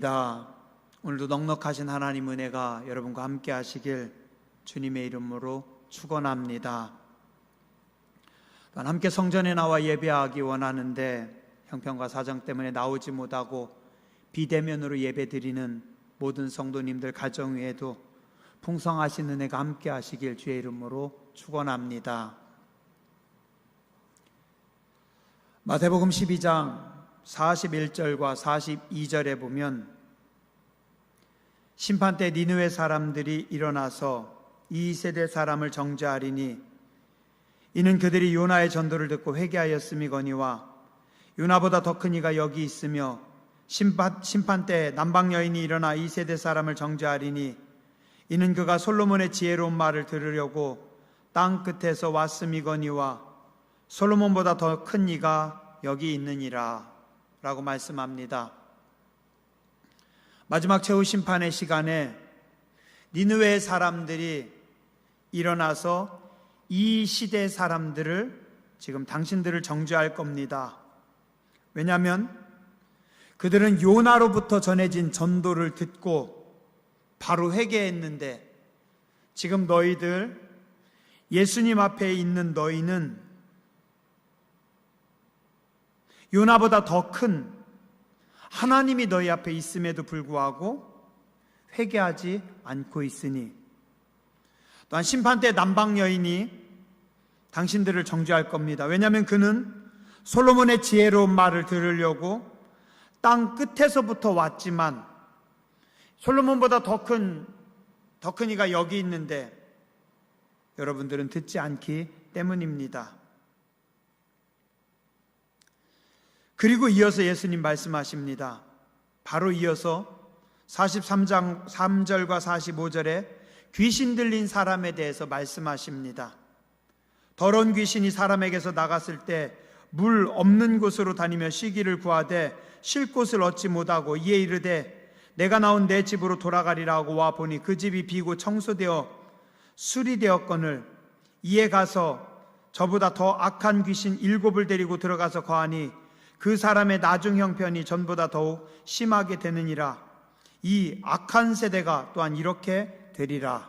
오늘도 넉넉하신 하나님 은혜가 여러분과 함께 하시길 주님의 이름으로 축원합니다. 또한 함께 성전에 나와 예배하기 원하는데 형편과 사정 때문에 나오지 못하고 비대면으로 예배드리는 모든 성도님들 가정 위에도 풍성하신 은혜가 함께 하시길 주의 이름으로 축원합니다. 마태복음 12장 41절과 42절에 보면 심판때 니느웨 사람들이 일어나서 이 세대 사람을 정죄하리니 이는 그들이 요나의 전도를 듣고 회개하였음이거니와 요나보다 더 큰 이가 여기 있으며 심판때 남방 여인이 일어나 이 세대 사람을 정죄하리니 이는 그가 솔로몬의 지혜로운 말을 들으려고 땅 끝에서 왔음이거니와 솔로몬보다 더 큰 이가 여기 있느니라 라고 말씀합니다. 마지막 최후 심판의 시간에 니느웨의 사람들이 일어나서 이 시대 사람들을 지금 당신들을 정죄할 겁니다. 왜냐하면 그들은 요나로부터 전해진 전도를 듣고 바로 회개했는데 지금 너희들 예수님 앞에 있는 너희는 요나보다 더 큰 하나님이 너희 앞에 있음에도 불구하고 회개하지 않고 있으니 또한 심판때 남방 여인이 당신들을 정죄할 겁니다. 왜냐하면 그는 솔로몬의 지혜로운 말을 들으려고 땅 끝에서부터 왔지만 솔로몬보다 더 큰 이가 여기 있는데 여러분들은 듣지 않기 때문입니다. 그리고 이어서 예수님 말씀하십니다. 바로 이어서 43장 3절과 45절에 귀신 들린 사람에 대해서 말씀하십니다. 더러운 귀신이 사람에게서 나갔을 때 물 없는 곳으로 다니며 쉬기를 구하되 쉴 곳을 얻지 못하고 이에 이르되 내가 나온 내 집으로 돌아가리라 하고 와 보니 그 집이 비고 청소되어 수리되었거늘 이에 가서 저보다 더 악한 귀신 7을 데리고 들어가서 거하니 그 사람의 나중 형편이 전보다 더욱 심하게 되느니라. 이 악한 세대가 또한 이렇게 되리라.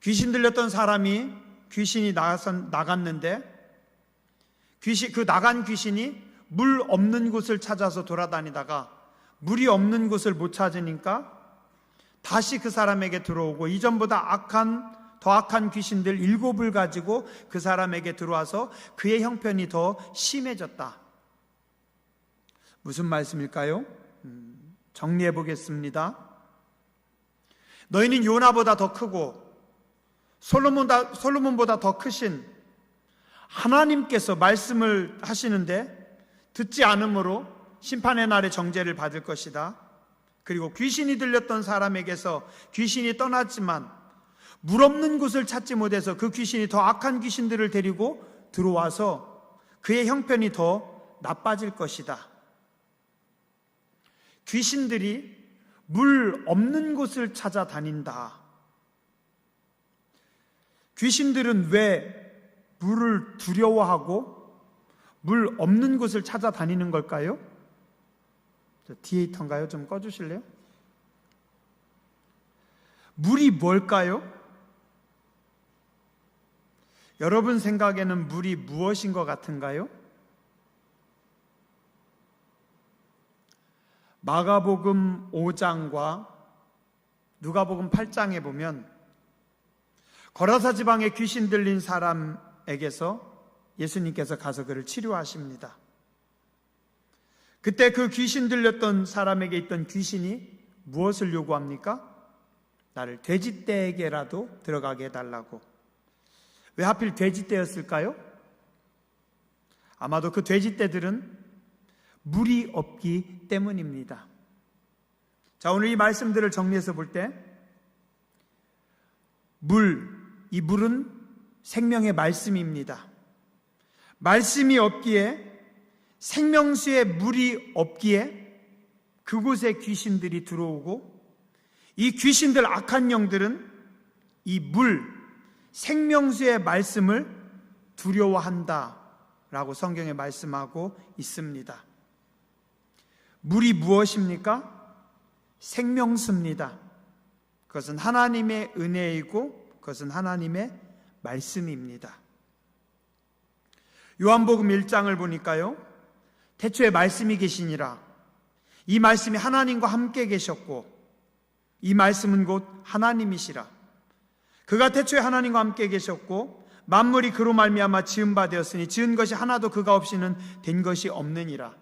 귀신 들렸던 사람이 귀신이 나갔는데 그 나간 귀신이 물 없는 곳을 찾아서 돌아다니다가 물이 없는 곳을 못 찾으니까 다시 그 사람에게 들어오고 이전보다 더 악한 귀신들 7을 가지고 그 사람에게 들어와서 그의 형편이 더 심해졌다. 무슨 말씀일까요? 정리해 보겠습니다. 너희는 요나보다 더 크고 솔로몬보다 더 크신 하나님께서 말씀을 하시는데 듣지 않으므로 심판의 날에 정죄를 받을 것이다. 그리고 귀신이 들렸던 사람에게서 귀신이 떠났지만 물 없는 곳을 찾지 못해서 그 귀신이 더 악한 귀신들을 데리고 들어와서 그의 형편이 더 나빠질 것이다. 귀신들이 물 없는 곳을 찾아다닌다. 귀신들은 왜 물을 두려워하고 물 없는 곳을 찾아다니는 걸까요? 디에이터인가요? 좀 꺼주실래요? 물이 뭘까요? 여러분 생각에는 물이 무엇인 것 같은가요? 마가복음 5장과 누가복음 8장에 보면 거라사 지방에 귀신 들린 사람에게서 예수님께서 가서 그를 치료하십니다. 그때 그 귀신 들렸던 사람에게 있던 귀신이 무엇을 요구합니까? 나를 돼지떼에게라도 들어가게 해달라고. 왜 하필 돼지떼였을까요? 아마도 그 돼지떼들은 물이 없기 때문입니다. 자, 오늘 이 말씀들을 정리해서 볼 때 이 물은 생명의 말씀입니다. 말씀이 없기에 생명수에 물이 없기에 그곳에 귀신들이 들어오고 이 귀신들 악한 영들은 이 생명수의 말씀을 두려워한다라고 성경에 말씀하고 있습니다. 물이 무엇입니까? 생명수입니다. 그것은 하나님의 은혜이고 그것은 하나님의 말씀입니다. 요한복음 1장을 보니까요, 태초에 말씀이 계시니라. 이 말씀이 하나님과 함께 계셨고 이 말씀은 곧 하나님이시라. 그가 태초에 하나님과 함께 계셨고 만물이 그로 말미암아 지은 바 되었으니 지은 것이 하나도 그가 없이는 된 것이 없느니라.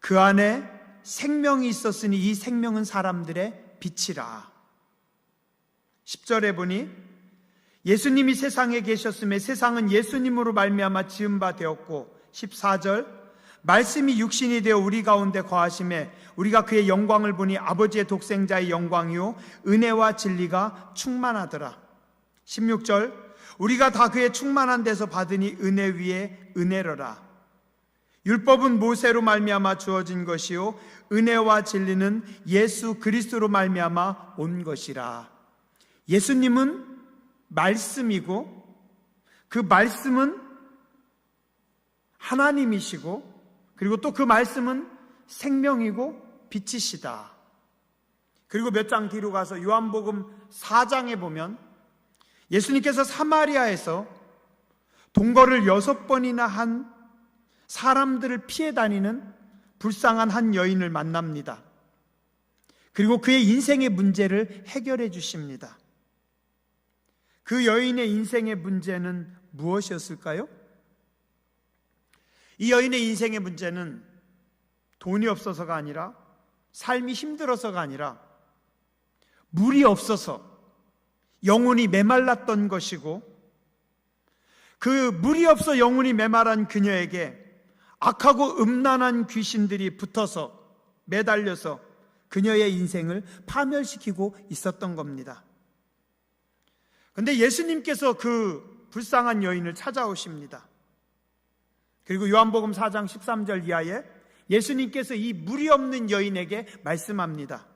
그 안에 생명이 있었으니 이 생명은 사람들의 빛이라. 10절에 보니 예수님이 세상에 계셨음에 세상은 예수님으로 말미암아 지은 바 되었고, 14절 말씀이 육신이 되어 우리 가운데 거하심에 우리가 그의 영광을 보니 아버지의 독생자의 영광이요 은혜와 진리가 충만하더라. 16절 우리가 다 그의 충만한 데서 받으니 은혜 위에 은혜로라. 율법은 모세로 말미암아 주어진 것이요 은혜와 진리는 예수 그리스도로 말미암아 온 것이라. 예수님은 말씀이고 그 말씀은 하나님이시고 그리고 또 그 말씀은 생명이고 빛이시다. 그리고 몇 장 뒤로 가서 요한복음 4장에 보면 예수님께서 사마리아에서 동거를 6번이나 한 사람들을 피해 다니는 불쌍한 한 여인을 만납니다. 그리고 그의 인생의 문제를 해결해 주십니다. 그 여인의 인생의 문제는 무엇이었을까요? 이 여인의 인생의 문제는 돈이 없어서가 아니라, 삶이 힘들어서가 아니라, 물이 없어서 영혼이 메말랐던 것이고, 그 물이 없어 영혼이 메말한 그녀에게 악하고 음란한 귀신들이 붙어서 매달려서 그녀의 인생을 파멸시키고 있었던 겁니다. 그런데 예수님께서 그 불쌍한 여인을 찾아오십니다. 그리고 요한복음 4장 13절 이하에 예수님께서 이 물이 없는 여인에게 말씀합니다.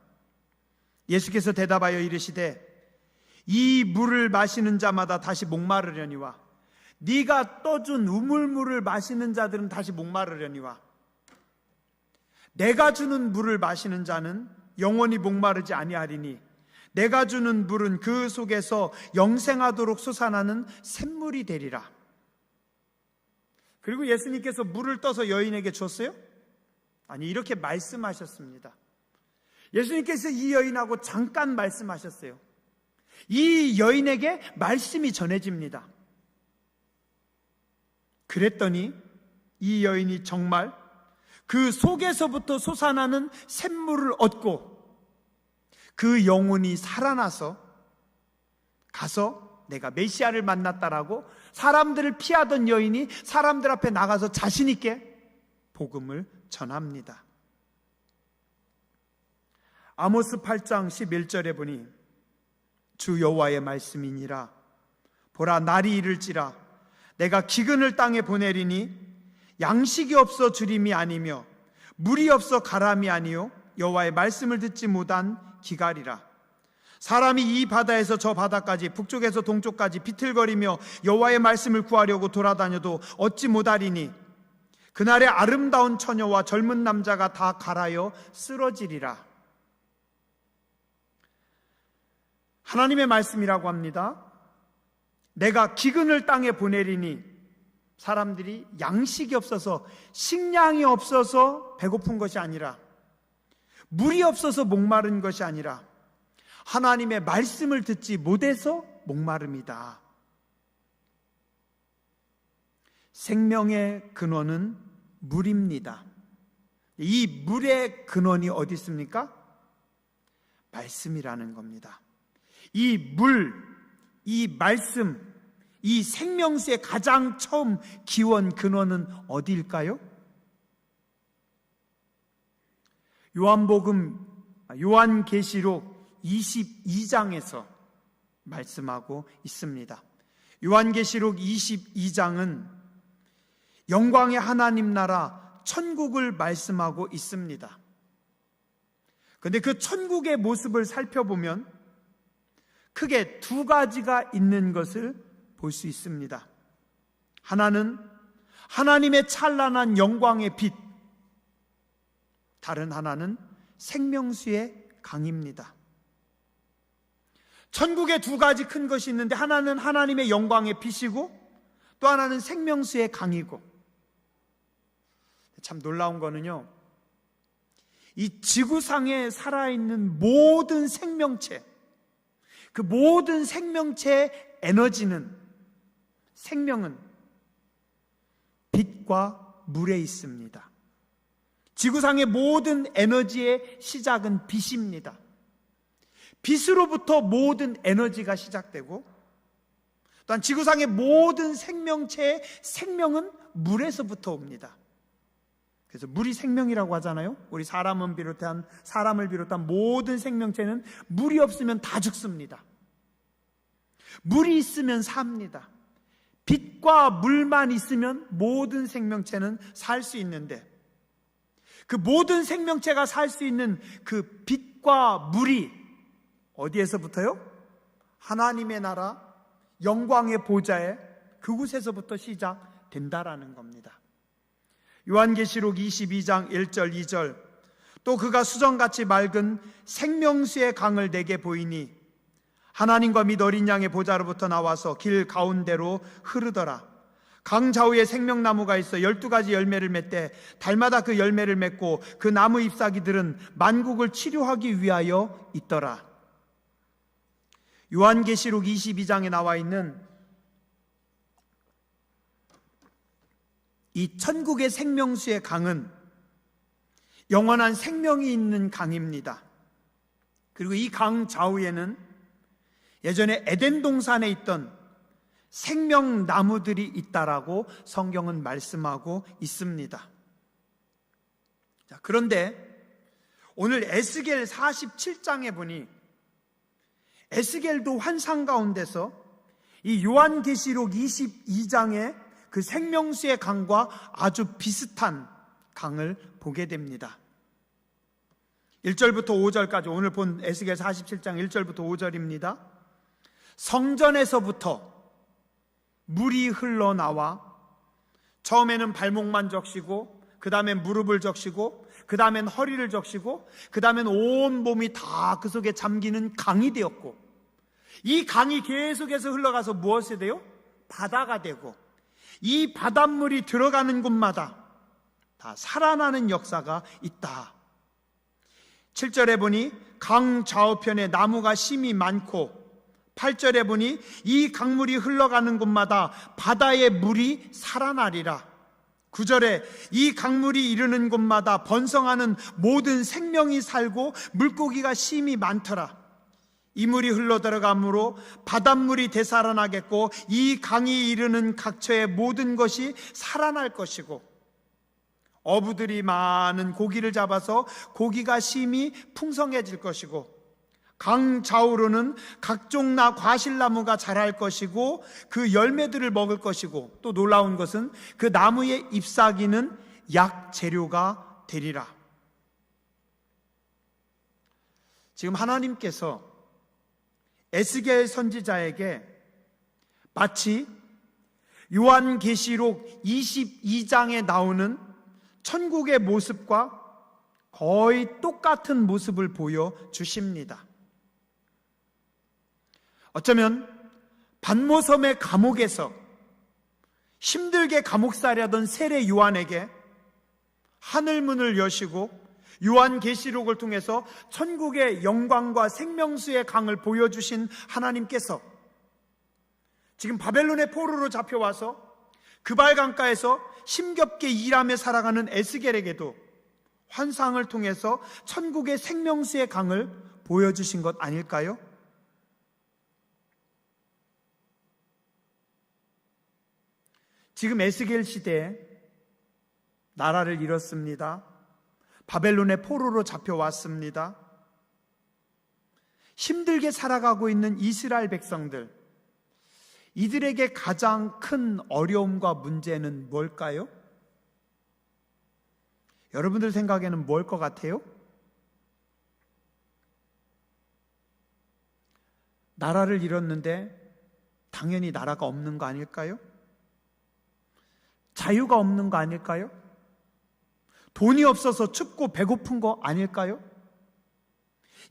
예수께서 대답하여 이르시되 이 물을 마시는 자마다 다시 목마르려니와 네가 떠준 우물물을 마시는 자들은 다시 목마르려니와 내가 주는 물을 마시는 자는 영원히 목마르지 아니하리니 내가 주는 물은 그 속에서 영생하도록 솟아나는 샘물이 되리라. 그리고 예수님께서 물을 떠서 여인에게 줬어요? 아니, 이렇게 말씀하셨습니다. 예수님께서 이 여인하고 잠깐 말씀하셨어요. 이 여인에게 말씀이 전해집니다. 그랬더니 이 여인이 정말 그 속에서부터 솟아나는 샘물을 얻고 그 영혼이 살아나서 가서 내가 메시아를 만났다라고 사람들을 피하던 여인이 사람들 앞에 나가서 자신 있게 복음을 전합니다. 아모스 8장 11절에 보니 주 여호와의 말씀이니라. 보라, 날이 이를지라 내가 기근을 땅에 보내리니 양식이 없어 주림이 아니며 물이 없어 가람이 아니요 여호와의 말씀을 듣지 못한 기갈이라. 사람이 이 바다에서 저 바다까지 북쪽에서 동쪽까지 비틀거리며 여호와의 말씀을 구하려고 돌아다녀도 얻지 못하리니 그날에 아름다운 처녀와 젊은 남자가 다 갈아여 쓰러지리라. 하나님의 말씀이라고 합니다. 내가 기근을 땅에 보내리니 사람들이 양식이 없어서 식량이 없어서 배고픈 것이 아니라 물이 없어서 목마른 것이 아니라 하나님의 말씀을 듣지 못해서 목마름이다. 생명의 근원은 물입니다. 이 물의 근원이 어디 있습니까? 말씀이라는 겁니다. 이 물, 이 말씀, 이 생명수의 가장 처음 기원 근원은 어디일까요? 요한계시록 22장에서 말씀하고 있습니다. 요한계시록 22장은 영광의 하나님 나라 천국을 말씀하고 있습니다. 그런데 그 천국의 모습을 살펴보면 크게 두 가지가 있는 것을 볼 수 있습니다. 하나는 하나님의 찬란한 영광의 빛, 다른 하나는 생명수의 강입니다. 천국에 두 가지 큰 것이 있는데 하나는 하나님의 영광의 빛이고 또 하나는 생명수의 강이고, 참 놀라운 거는요, 이 지구상에 살아있는 모든 생명체, 그 모든 생명체의 에너지는, 생명은 빛과 물에 있습니다. 지구상의 모든 에너지의 시작은 빛입니다. 빛으로부터 모든 에너지가 시작되고, 또한 지구상의 모든 생명체의 생명은 물에서부터 옵니다. 그래서 물이 생명이라고 하잖아요. 우리 사람을 비롯한 모든 생명체는 물이 없으면 다 죽습니다. 물이 있으면 삽니다. 빛과 물만 있으면 모든 생명체는 살 수 있는데, 그 모든 생명체가 살 수 있는 그 빛과 물이 어디에서부터요? 하나님의 나라, 영광의 보좌에 그곳에서부터 시작된다라는 겁니다. 요한계시록 22장 1절 2절, 또 그가 수정같이 맑은 생명수의 강을 내게 보이니 하나님과 및 어린 양의 보좌로부터 나와서 길 가운데로 흐르더라. 강 좌우에 생명나무가 있어 12가지 열매를 맺되 달마다 그 열매를 맺고 그 나무 잎사귀들은 만국을 치료하기 위하여 있더라. 요한계시록 22장에 나와 있는 이 천국의 생명수의 강은 영원한 생명이 있는 강입니다. 그리고 이 강 좌우에는 예전에 에덴 동산에 있던 생명나무들이 있다라고 성경은 말씀하고 있습니다. 자, 그런데 오늘 에스겔 47장에 보니 에스겔도 환상 가운데서 이 요한계시록 22장의 그 생명수의 강과 아주 비슷한 강을 보게 됩니다. 1절부터 5절까지 오늘 본 에스겔 47장 1절부터 5절입니다. 성전에서부터 물이 흘러나와 처음에는 발목만 적시고 그 다음엔 무릎을 적시고 그 다음엔 허리를 적시고 그 다음엔 온 몸이 다 그 속에 잠기는 강이 되었고, 이 강이 계속해서 흘러가서 무엇이 돼요? 바다가 되고, 이 바닷물이 들어가는 곳마다 다 살아나는 역사가 있다. 7절에 보니 강 좌우편에 나무가 심이 많고, 8절에 보니 이 강물이 흘러가는 곳마다 바다의 물이 살아나리라. 9절에 이 강물이 이르는 곳마다 번성하는 모든 생명이 살고 물고기가 심이 많더라. 이 물이 흘러들어가므로 바닷물이 되살아나겠고 이 강이 이르는 각처의 모든 것이 살아날 것이고, 어부들이 많은 고기를 잡아서 고기가 심히 풍성해질 것이고, 강 좌우로는 각종 과실나무가 자랄 것이고 그 열매들을 먹을 것이고, 또 놀라운 것은 그 나무의 잎사귀는 약 재료가 되리라. 지금 하나님께서 에스겔 선지자에게 마치 요한계시록 22장에 나오는 천국의 모습과 거의 똑같은 모습을 보여주십니다. 어쩌면 반모섬의 감옥에서 힘들게 감옥살이하던 세례 요한에게 하늘문을 여시고 요한계시록을 통해서 천국의 영광과 생명수의 강을 보여주신 하나님께서 지금 바벨론의 포로로 잡혀와서 그발강가에서 힘겹게 일하며 살아가는 에스겔에게도 환상을 통해서 천국의 생명수의 강을 보여주신 것 아닐까요? 지금 에스겔 시대에 나라를 잃었습니다. 바벨론의 포로로 잡혀왔습니다. 힘들게 살아가고 있는 이스라엘 백성들, 이들에게 가장 큰 어려움과 문제는 뭘까요? 여러분들 생각에는 뭘 것 같아요? 나라를 잃었는데 당연히 나라가 없는 거 아닐까요? 자유가 없는 거 아닐까요? 돈이 없어서 춥고 배고픈 거 아닐까요?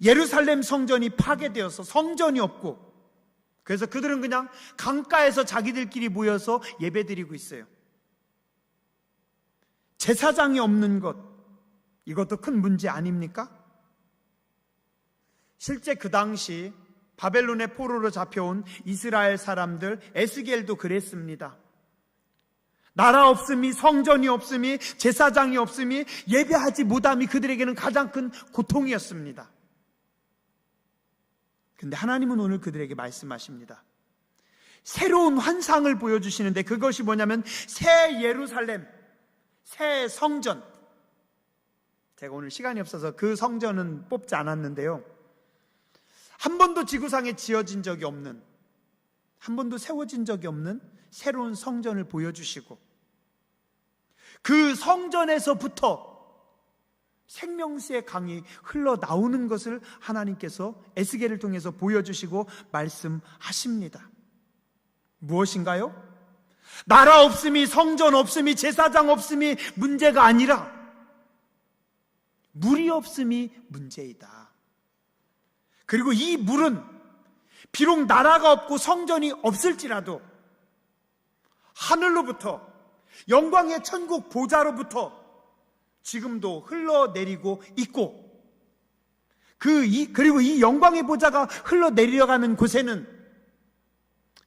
예루살렘 성전이 파괴되어서 성전이 없고, 그래서 그들은 그냥 강가에서 자기들끼리 모여서 예배드리고 있어요. 제사장이 없는 것, 이것도 큰 문제 아닙니까? 실제 그 당시 바벨론의 포로로 잡혀온 이스라엘 사람들, 에스겔도 그랬습니다. 나라 없음이, 성전이 없음이, 제사장이 없음이, 예배하지 못함이 그들에게는 가장 큰 고통이었습니다. 근데 하나님은 오늘 그들에게 말씀하십니다. 새로운 환상을 보여주시는데, 그것이 뭐냐면 새 예루살렘, 새 성전. 제가 오늘 시간이 없어서 그 성전은 뽑지 않았는데요, 한 번도 지구상에 지어진 적이 없는, 한 번도 세워진 적이 없는 새로운 성전을 보여주시고, 그 성전에서부터 생명수의 강이 흘러나오는 것을 하나님께서 에스겔을 통해서 보여주시고 말씀하십니다. 무엇인가요? 나라 없음이, 성전 없음이, 제사장 없음이 문제가 아니라 물이 없음이 문제이다. 그리고 이 물은 비록 나라가 없고 성전이 없을지라도 하늘로부터, 영광의 천국 보좌로부터 지금도 흘러내리고 있고, 그리고 이 영광의 보좌가 흘러내려가는 곳에는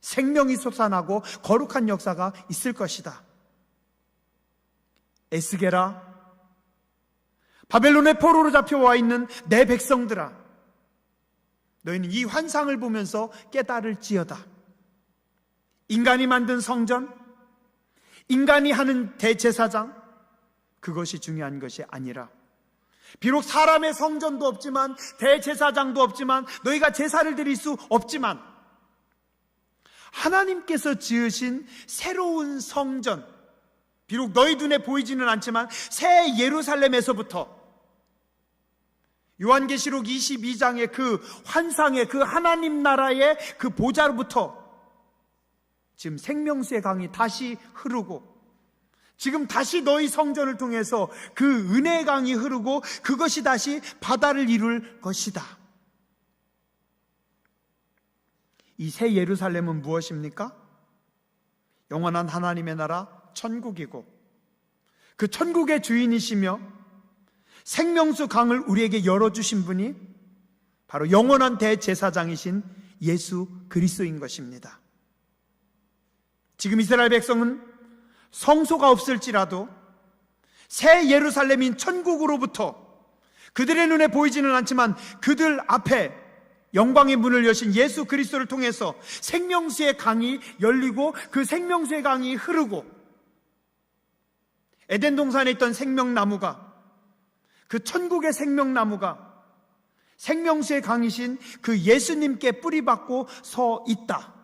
생명이 솟아나고 거룩한 역사가 있을 것이다. 에스겔아, 바벨론의 포로로 잡혀와 있는 내 백성들아, 너희는 이 환상을 보면서 깨달을지어다. 인간이 만든 성전, 인간이 하는 대제사장, 그것이 중요한 것이 아니라, 비록 사람의 성전도 없지만, 대제사장도 없지만, 너희가 제사를 드릴 수 없지만, 하나님께서 지으신 새로운 성전, 비록 너희 눈에 보이지는 않지만 새 예루살렘에서부터, 요한계시록 22장의 그 환상의 그 하나님 나라의 그 보좌로부터 지금 생명수의 강이 다시 흐르고, 지금 다시 너희 성전을 통해서 그 은혜의 강이 흐르고, 그것이 다시 바다를 이룰 것이다. 이 새 예루살렘은 무엇입니까? 영원한 하나님의 나라 천국이고, 그 천국의 주인이시며 생명수 강을 우리에게 열어주신 분이 바로 영원한 대제사장이신 예수 그리스도인 것입니다. 지금 이스라엘 백성은 성소가 없을지라도 새 예루살렘인 천국으로부터 그들의 눈에 보이지는 않지만 그들 앞에 영광의 문을 여신 예수 그리스도를 통해서 생명수의 강이 열리고, 그 생명수의 강이 흐르고, 에덴 동산에 있던 생명나무가, 그 천국의 생명나무가 생명수의 강이신 그 예수님께 뿌리박고 서 있다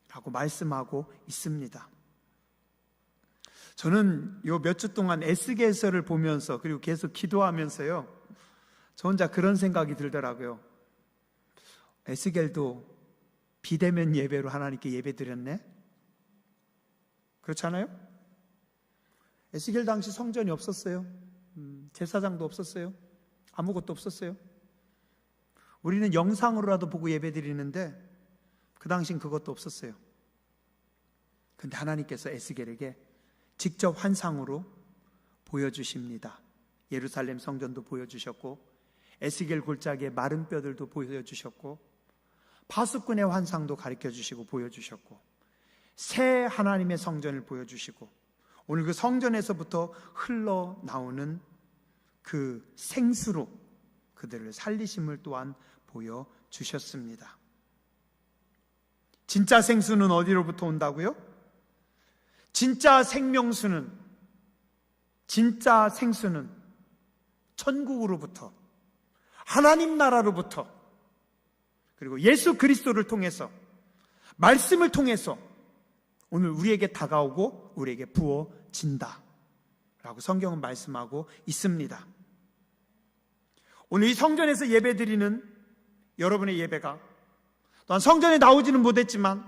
라고 말씀하고 있습니다. 저는 요 몇 주 동안 에스겔서를 보면서, 그리고 계속 기도하면서요, 저 혼자 그런 생각이 들더라고요. 에스겔도 비대면 예배로 하나님께 예배 드렸네? 그렇지 않아요? 에스겔 당시 성전이 없었어요. 제사장도 없었어요. 아무것도 없었어요. 우리는 영상으로라도 보고 예배 드리는데 그 당시엔 그것도 없었어요. 근데 하나님께서 에스겔에게 직접 환상으로 보여주십니다. 예루살렘 성전도 보여주셨고, 에스겔 골짜기의 마른 뼈들도 보여주셨고, 파수꾼의 환상도 가르쳐주시고 보여주셨고, 새 하나님의 성전을 보여주시고, 오늘 그 성전에서부터 흘러나오는 그 생수로 그들을 살리심을 또한 보여주셨습니다. 진짜 생수는 어디로부터 온다고요? 진짜 생명수는, 진짜 생수는 천국으로부터, 하나님 나라로부터, 그리고 예수 그리스도를 통해서, 말씀을 통해서 오늘 우리에게 다가오고 우리에게 부어진다 라고 성경은 말씀하고 있습니다. 오늘 이 성전에서 예배드리는 여러분의 예배가, 또한 성전에 나오지는 못했지만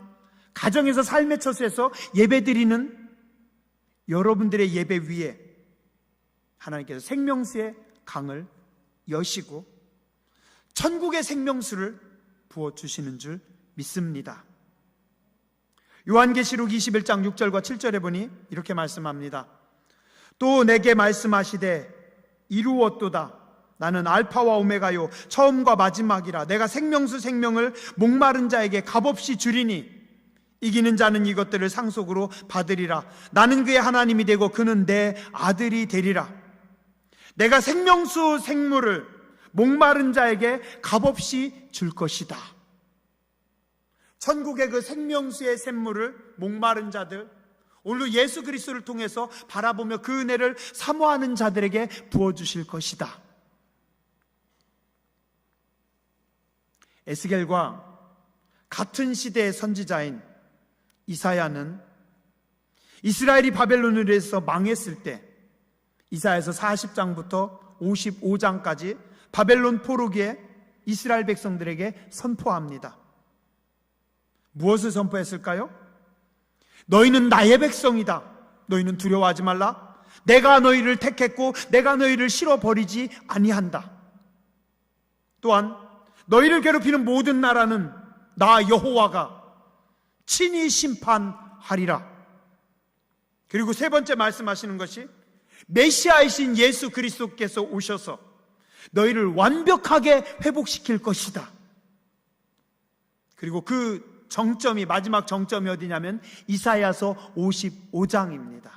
가정에서, 삶의 처소에서 예배드리는 여러분들의 예배 위에 하나님께서 생명수의 강을 여시고 천국의 생명수를 부어주시는 줄 믿습니다. 요한계시록 21장 6절과 7절에 보니 이렇게 말씀합니다. 또 내게 말씀하시되 이루었도다. 나는 알파와 오메가요 처음과 마지막이라. 내가 생명수 생명을 목마른 자에게 값없이 주리니 이기는 자는 이것들을 상속으로 받으리라. 나는 그의 하나님이 되고 그는 내 아들이 되리라. 내가 생명수 생물을 목마른 자에게 값없이 줄 것이다. 천국의 그 생명수의 샘물을 목마른 자들, 오늘 예수 그리스도를 통해서 바라보며 그 은혜를 사모하는 자들에게 부어주실 것이다. 에스겔과 같은 시대의 선지자인 이사야는 이스라엘이 바벨론으로 인해서 망했을 때 이사야서 40장부터 55장까지 바벨론 포로기에 이스라엘 백성들에게 선포합니다. 무엇을 선포했을까요? 너희는 나의 백성이다. 너희는 두려워하지 말라. 내가 너희를 택했고 내가 너희를 실어버리지 아니한다. 또한 너희를 괴롭히는 모든 나라는 나 여호와가 친히 심판하리라. 그리고 세 번째 말씀하시는 것이 메시아이신 예수 그리스도께서 오셔서 너희를 완벽하게 회복시킬 것이다. 그리고 그 정점이, 마지막 정점이 어디냐면 이사야서 55장입니다.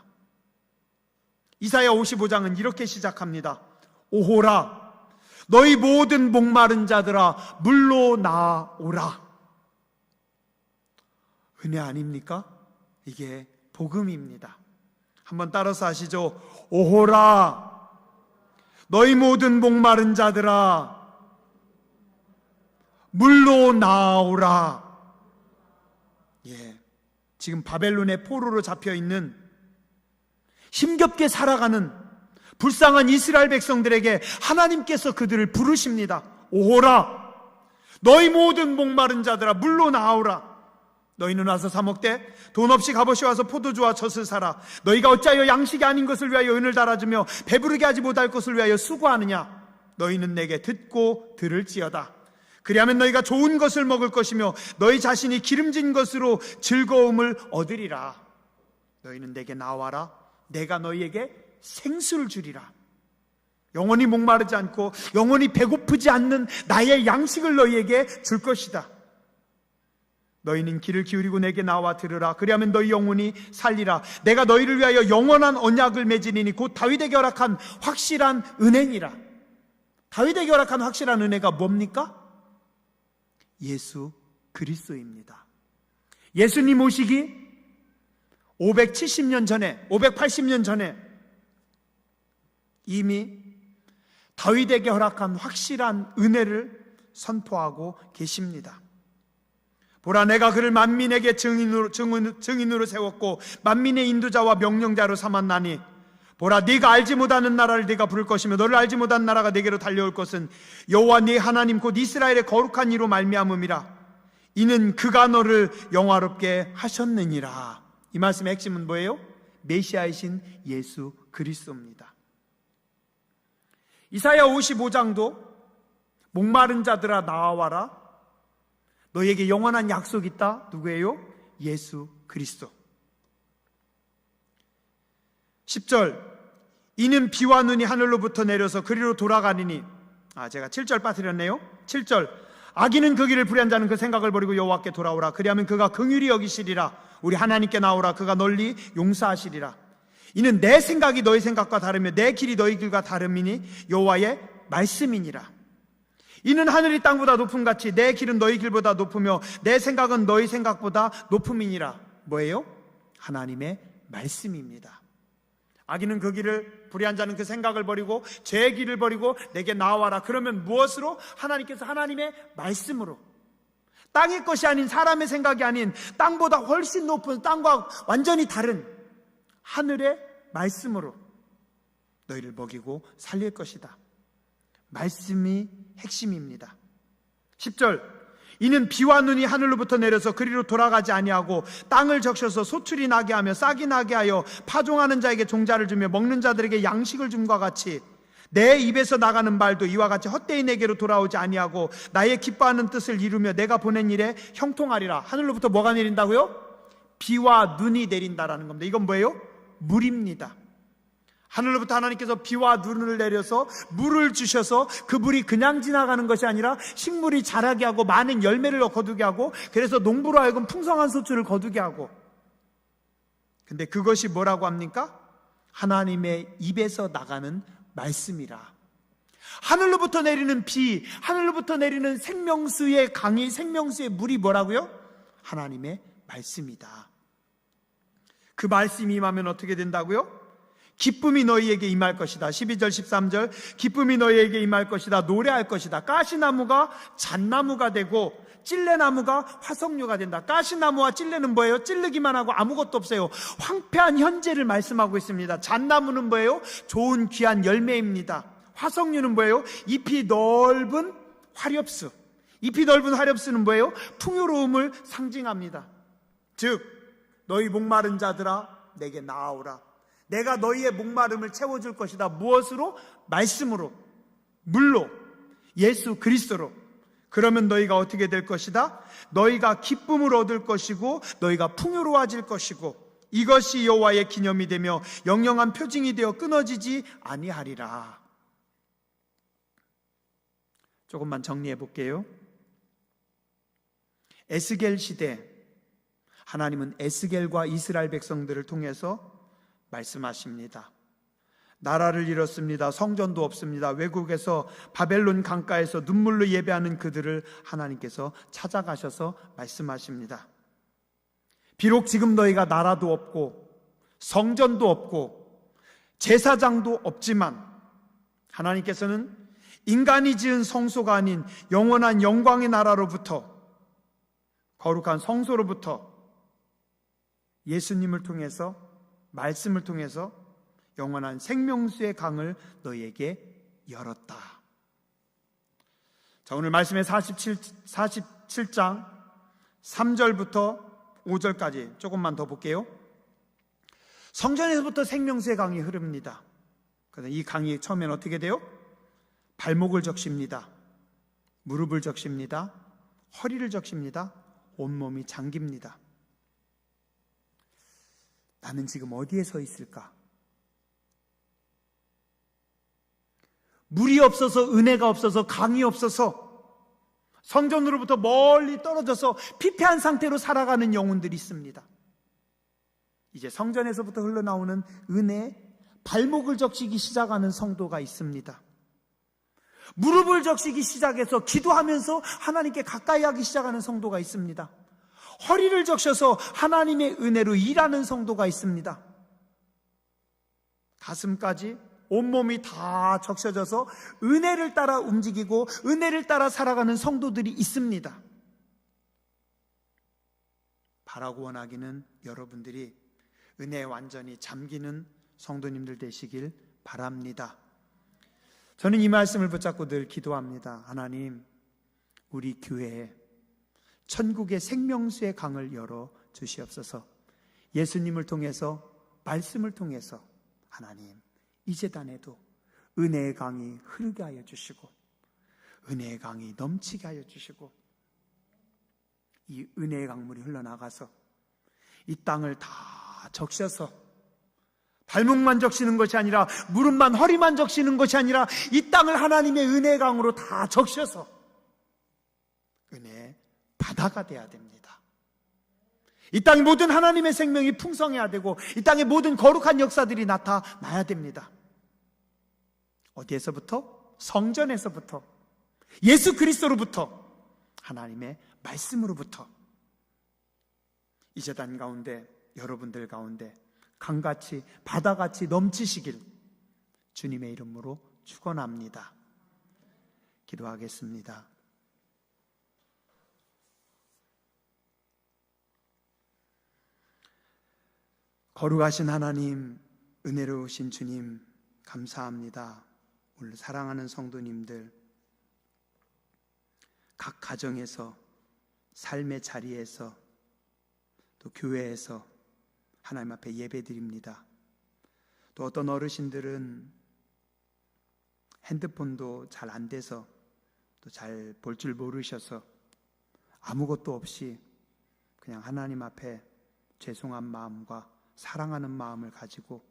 이사야 55장은 이렇게 시작합니다. 오호라 너희 모든 목마른 자들아 물로 나오라. 은혜 아닙니까? 이게 복음입니다. 한번 따라서 하시죠. 오호라 너희 모든 목마른 자들아 물로 나오라. 지금 바벨론의 포로로 잡혀있는 힘겹게 살아가는 불쌍한 이스라엘 백성들에게 하나님께서 그들을 부르십니다. 오호라 너희 모든 목마른 자들아 물로 나오라. 너희는 와서 사 먹되 돈 없이 값없이 와서 포도주와 젖을 사라. 너희가 어찌하여 양식이 아닌 것을 위하여 은을 달아주며 배부르게 하지 못할 것을 위하여 수고하느냐. 너희는 내게 듣고 들을지어다. 그리하면 너희가 좋은 것을 먹을 것이며 너희 자신이 기름진 것으로 즐거움을 얻으리라. 너희는 내게 나와라. 내가 너희에게 생수를 주리라. 영원히 목마르지 않고 영원히 배고프지 않는 나의 양식을 너희에게 줄 것이다. 너희는 귀를 기울이고 내게 나와 들으라. 그리하면 너희 영혼이 살리라. 내가 너희를 위하여 영원한 언약을 맺으리니 곧 다윗에게 허락한 확실한 은혜니라. 다윗에게 허락한 확실한 은혜가 뭡니까? 예수 그리스도입니다. 예수님 오시기 570년 전에, 580년 전에 이미 다윗에게 허락한 확실한 은혜를 선포하고 계십니다. 보라 내가 그를 만민에게 증인으로 세웠고 만민의 인도자와 명령자로 삼았나니 보라 네가 알지 못하는 나라를 네가 부를 것이며 너를 알지 못한 나라가 네게로 달려올 것은 여호와 네 하나님 곧 이스라엘의 거룩한 이로 말미암음이라. 이는 그가 너를 영화롭게 하셨느니라. 이 말씀의 핵심은 뭐예요? 메시아이신 예수 그리스도입니다. 이사야 55장도 목마른 자들아 나와라. 너희에게 영원한 약속이 있다. 누구예요? 예수 그리스도. 10절 이는 비와 눈이 하늘로부터 내려서 그리로 돌아가니니 제가 7절 빠뜨렸네요. 7절 악인은 그 길을 불의한 자는 그 생각을 버리고 여호와께 돌아오라. 그리하면 그가 긍휼히 여기시리라. 우리 하나님께 나오라. 그가 널리 용서하시리라. 이는 내 생각이 너희 생각과 다르며 내 길이 너희 길과 다름이니 여호와의 말씀이니라. 이는 하늘이 땅보다 높음같이 내 길은 너희 길보다 높으며 내 생각은 너희 생각보다 높음이니라. 뭐예요? 하나님의 말씀입니다. 악인은 그 길을 불의한 자는 그 생각을 버리고 제 길을 버리고 내게 나와라. 그러면 무엇으로? 하나님께서 하나님의 말씀으로, 땅의 것이 아닌 사람의 생각이 아닌 땅보다 훨씬 높은, 땅과 완전히 다른 하늘의 말씀으로 너희를 먹이고 살릴 것이다. 말씀이 핵심입니다. 10절 이는 비와 눈이 하늘로부터 내려서 그리로 돌아가지 아니하고 땅을 적셔서 소출이 나게 하며 싹이 나게 하여 파종하는 자에게 종자를 주며 먹는 자들에게 양식을 줌과 같이 내 입에서 나가는 말도 이와 같이 헛되이 내게로 돌아오지 아니하고 나의 기뻐하는 뜻을 이루며 내가 보낸 일에 형통하리라. 하늘로부터 뭐가 내린다고요? 비와 눈이 내린다라는 겁니다. 이건 뭐예요? 물입니다. 하늘로부터 하나님께서 비와 눈을 내려서 물을 주셔서 그 물이 그냥 지나가는 것이 아니라 식물이 자라게 하고 많은 열매를 거두게 하고, 그래서 농부로 하여금 풍성한 소출을 거두게 하고. 근데 그것이 뭐라고 합니까? 하나님의 입에서 나가는 말씀이라. 하늘로부터 내리는 비, 하늘로부터 내리는 생명수의 강이, 생명수의 물이 뭐라고요? 하나님의 말씀이다. 그 말씀이 임하면 어떻게 된다고요? 기쁨이 너희에게 임할 것이다. 12절 13절 기쁨이 너희에게 임할 것이다. 노래할 것이다. 가시나무가 잣나무가 되고 찔레나무가 화석류가 된다. 가시나무와 찔레는 뭐예요? 찔르기만 하고 아무것도 없어요. 황폐한 현재를 말씀하고 있습니다. 잣나무는 뭐예요? 좋은 귀한 열매입니다. 화석류는 뭐예요? 잎이 넓은 화렵수. 잎이 넓은 화렵수는 뭐예요? 풍요로움을 상징합니다. 즉 너희 목마른 자들아 내게 나아오라. 내가 너희의 목마름을 채워줄 것이다. 무엇으로? 말씀으로, 물로, 예수 그리스도로. 그러면 너희가 어떻게 될 것이다? 너희가 기쁨을 얻을 것이고 너희가 풍요로워질 것이고 이것이 여호와의 기념이 되며 영영한 표징이 되어 끊어지지 아니하리라. 조금만 정리해 볼게요. 에스겔 시대, 하나님은 에스겔과 이스라엘 백성들을 통해서 말씀하십니다. 나라를 잃었습니다. 성전도 없습니다. 외국에서 바벨론 강가에서 눈물로 예배하는 그들을 하나님께서 찾아가셔서 말씀하십니다. 비록 지금 너희가 나라도 없고 성전도 없고 제사장도 없지만 하나님께서는 인간이 지은 성소가 아닌 영원한 영광의 나라로부터, 거룩한 성소로부터 예수님을 통해서, 말씀을 통해서 영원한 생명수의 강을 너희에게 열었다. 자, 오늘 말씀의 47장 3절부터 5절까지 조금만 더 볼게요. 성전에서부터 생명수의 강이 흐릅니다. 그래서 이 강이 처음엔 어떻게 돼요? 발목을 적십니다. 무릎을 적십니다. 허리를 적십니다. 온몸이 잠깁니다. 나는 지금 어디에 서 있을까? 물이 없어서, 은혜가 없어서, 강이 없어서 성전으로부터 멀리 떨어져서 피폐한 상태로 살아가는 영혼들이 있습니다. 이제 성전에서부터 흘러나오는 은혜, 발목을 적시기 시작하는 성도가 있습니다. 무릎을 적시기 시작해서 기도하면서 하나님께 가까이 하기 시작하는 성도가 있습니다. 허리를 적셔서 하나님의 은혜로 일하는 성도가 있습니다. 가슴까지 온몸이 다 적셔져서 은혜를 따라 움직이고 은혜를 따라 살아가는 성도들이 있습니다. 바라고 원하기는 여러분들이 은혜에 완전히 잠기는 성도님들 되시길 바랍니다. 저는 이 말씀을 붙잡고 늘 기도합니다. 하나님, 우리 교회에 천국의 생명수의 강을 열어 주시옵소서. 예수님을 통해서, 말씀을 통해서 하나님, 이 제단에도 은혜의 강이 흐르게 하여 주시고 은혜의 강이 넘치게 하여 주시고 이 은혜의 강물이 흘러나가서 이 땅을 다 적셔서 발목만 적시는 것이 아니라 무릎만, 허리만 적시는 것이 아니라 이 땅을 하나님의 은혜의 강으로 다 적셔서 은혜의 바다가 돼야 됩니다. 이 땅의 모든 하나님의 생명이 풍성해야 되고 이 땅의 모든 거룩한 역사들이 나타나야 됩니다. 어디에서부터? 성전에서부터, 예수 그리스도로부터, 하나님의 말씀으로부터. 이 제단 가운데, 여러분들 가운데 강같이, 바다같이 넘치시길 주님의 이름으로 축원합니다. 기도하겠습니다. 거룩하신 하나님, 은혜로우신 주님, 감사합니다. 오늘 사랑하는 성도님들, 각 가정에서, 삶의 자리에서, 또 교회에서 하나님 앞에 예배드립니다. 또 어떤 어르신들은 핸드폰도 잘 안 돼서 또 잘 볼 줄 모르셔서 아무것도 없이 그냥 하나님 앞에 죄송한 마음과 사랑하는 마음을 가지고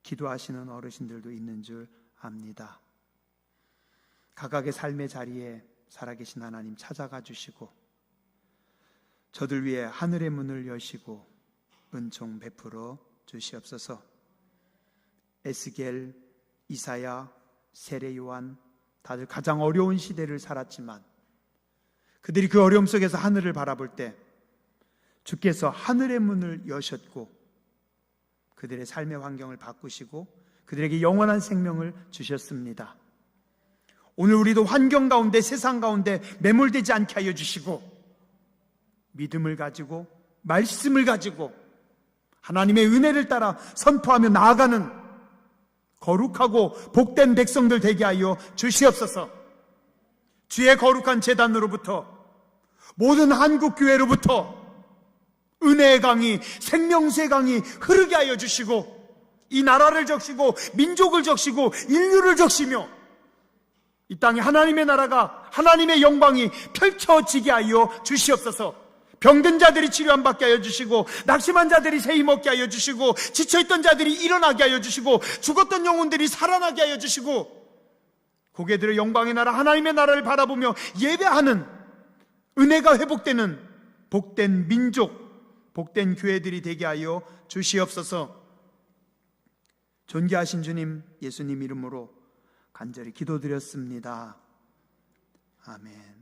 기도하시는 어르신들도 있는 줄 압니다. 각각의 삶의 자리에 살아계신 하나님 찾아가 주시고 저들 위해 하늘의 문을 여시고 은총 베풀어 주시옵소서. 에스겔, 이사야, 세례 요한 다들 가장 어려운 시대를 살았지만 그들이 그 어려움 속에서 하늘을 바라볼 때 주께서 하늘의 문을 여셨고 그들의 삶의 환경을 바꾸시고 그들에게 영원한 생명을 주셨습니다. 오늘 우리도 환경 가운데 세상 가운데 매몰되지 않게 하여 주시고 믿음을 가지고 말씀을 가지고 하나님의 은혜를 따라 선포하며 나아가는 거룩하고 복된 백성들 되게 하여 주시옵소서. 주의 거룩한 제단으로부터 모든 한국교회로부터 은혜의 강이 생명수의 강이 흐르게 하여 주시고 이 나라를 적시고 민족을 적시고 인류를 적시며 이 땅에 하나님의 나라가 하나님의 영광이 펼쳐지게 하여 주시옵소서. 병든 자들이 치료함 받게 하여 주시고 낙심한 자들이 새 힘 얻게 하여 주시고 지쳐있던 자들이 일어나게 하여 주시고 죽었던 영혼들이 살아나게 하여 주시고 고개 들어 영광의 나라 하나님의 나라를 바라보며 예배하는 은혜가 회복되는 복된 민족, 복된 교회들이 되게 하여 주시옵소서. 존귀하신 주님, 예수님 이름으로 간절히 기도드렸습니다. 아멘.